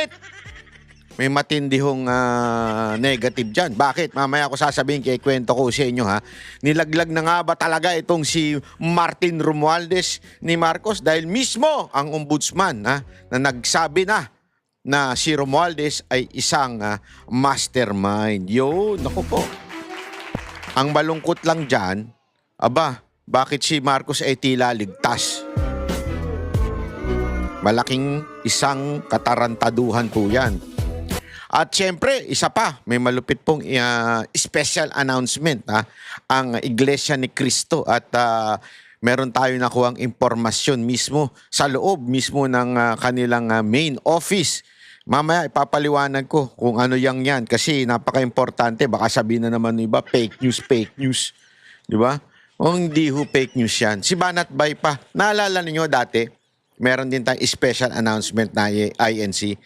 galit. May matindi hong negative dyan. Bakit? Mamaya ako sasabihin, kaya kwento ko sa inyo ha. Nilaglag na nga ba talaga itong si Martin Romualdez ni Marcos? Dahil mismo ang ombudsman na nagsabi na si Romualdez ay isang mastermind. Yun, naku po. Ang malungkot lang dyan, bakit si Marcos ay tila ligtas? Malaking isang katarantaduhan po yan. At syempre, isa pa, may malupit pong special announcement ang Iglesia ni Cristo at meron tayo nakuhang impormasyon mismo sa loob mismo ng kanilang main office. Mamaya ipapaliwanag ko kung ano yan kasi napaka-importante. Baka sabihin na naman ng iba, fake news. Di ba? O hindi fake news yan. Si Banat Bay pa. Naalala ninyo dati, meron din tayong special announcement na INC.